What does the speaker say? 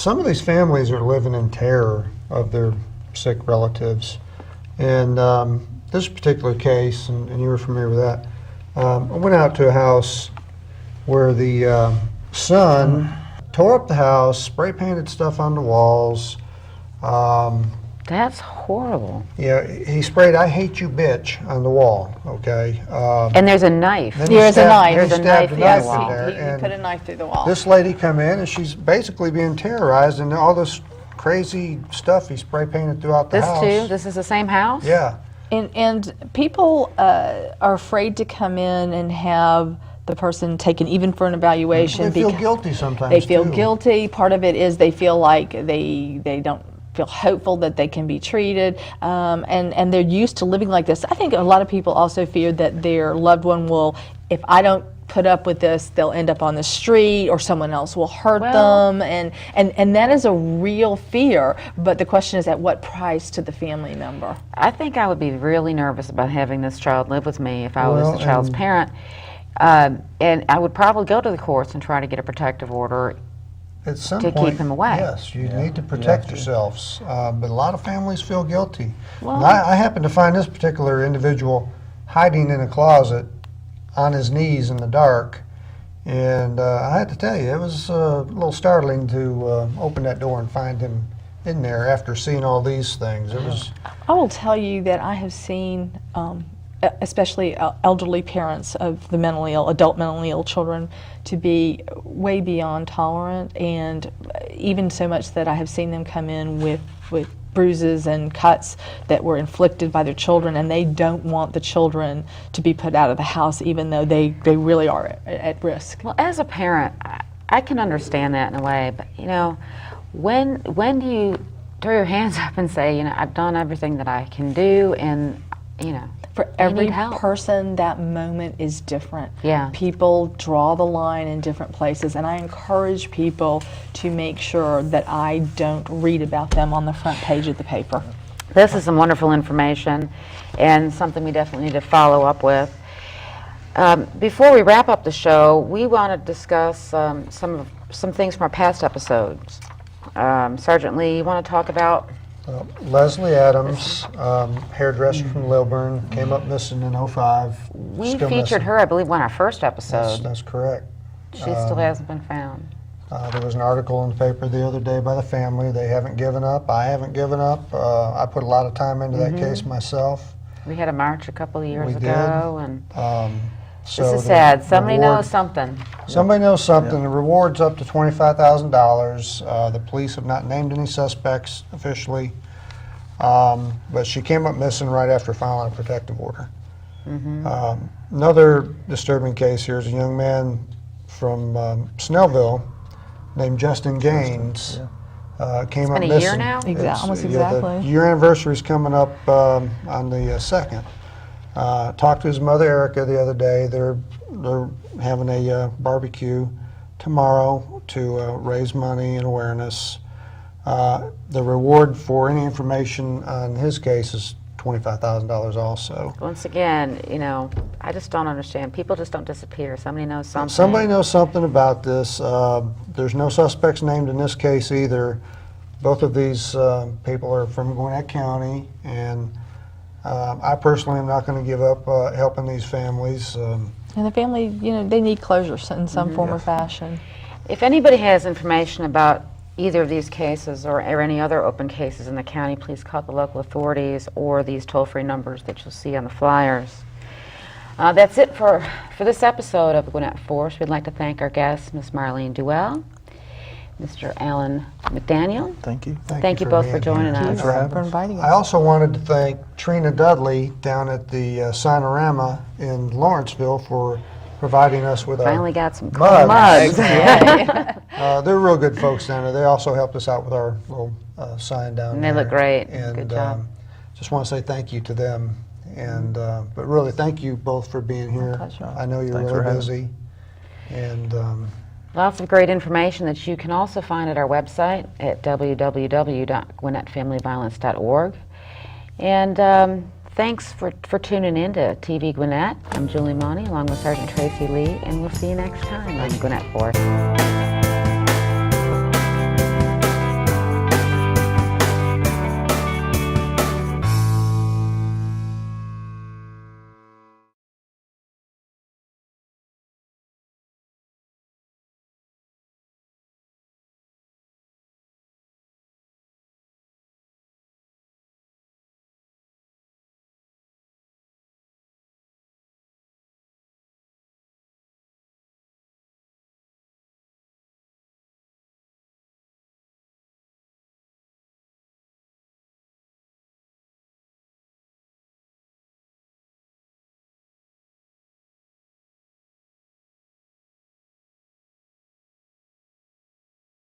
some of these families are living in terror of their sick relatives. And this particular case, and you were familiar with that, I went out to a house where the son tore up the house, spray painted stuff on the walls. That's horrible. Yeah, he sprayed "I hate you, bitch" on the wall. Okay. And there's a knife. There's a knife. There's a knife. Yes, in there, he put a knife through the wall. This lady come in and she's basically being terrorized, and all this crazy stuff he spray painted throughout the house. This too. This is the same house. Yeah. And people are afraid to come in and have the person taken even for an evaluation. They feel guilty sometimes. They feel too. guilty. Part of it is they feel like they don't feel hopeful that they can be treated, and they're used to living like this. I think a lot of people also fear that their loved one will, if I don't put up with this, they'll end up on the street or someone else will hurt them, and that is a real fear. But the question is, at what price to the family member? I think I would be really nervous about having this child live with me if I was the child's parent. And I would probably go to the courts and try to get a protective order At some to point, keep him away. Yes, you need to protect yourselves. But a lot of families feel guilty. Well, And I happened to find this particular individual hiding in a closet on his knees in the dark. And I had to tell you, it was a little startling to open that door and find him in there after seeing all these things. It was. I will tell you that I have seen, especially elderly parents of the mentally ill, adult mentally ill children, to be way beyond tolerant, and even so much that I have seen them come in with bruises and cuts that were inflicted by their children, and they don't want the children to be put out of the house, even though they really are at risk. Well, as a parent, I can understand that in a way, but you know, when do you throw your hands up and say, you know, I've done everything that I can do, and you know, for every person, that moment is different. Yeah. People draw the line in different places, and I encourage people to make sure that I don't read about them on the front page of the paper. This is some wonderful information and something we definitely need to follow up with. Before we wrap up the show, we want to discuss some things from our past episodes. Sergeant Lee, you want to talk about? Leslie Adams, hairdresser from Lilburn, came up missing in '05. We featured her, I believe, on our first episode. That's correct. She still hasn't been found. There was an article in the paper the other day by the family. They haven't given up. I haven't given up. I put a lot of time into that case myself. We had a march a couple of years We ago, and So this is sad. Somebody knows something. Somebody knows something. The reward's up to $25,000. The police have not named any suspects officially, but she came up missing right after filing a protective order. Another disturbing case here is a young man from Snellville named Justin Gaines. Came up missing. It's been a year now? Almost The exactly. year anniversary is coming up on the 2nd. Talked to his mother Erica the other day. They're having a barbecue tomorrow to raise money and awareness. The reward for any information on his case is $25,000 also. Once again, you know, I just don't understand. People just don't disappear. Somebody knows something. Somebody knows something about this. There's no suspects named in this case either. Both of these people are from Gwinnett County, and I personally am not going to give up helping these families. And the family, you know, they need closure in some form or fashion. If anybody has information about either of these cases or any other open cases in the county, please call the local authorities or these toll-free numbers that you'll see on the flyers. That's it for this episode of Gwinnett Force. We'd like to thank our guests, Ms. Marlene Duell, Mr. Alan McDaniel. Thank you. Thank you both for joining us. Thank you for inviting us. I also wanted to thank Trina Dudley down at the Sinorama in Lawrenceville for providing us with Finally our got some cool mugs. mugs. They're real good folks down there. They also helped us out with our little sign down And there. they look great. And, Good job. just want to say thank you to them. And but really, thank you both for being here. pleasure. I know you're Thanks for really having busy. And Lots of great information that you can also find at our website at www.gwinnettfamilyviolence.org. And thanks for tuning in to TV Gwinnett. I'm Julie Money along with Sergeant Tracy Lee, and we'll see you next time on Gwinnett Force.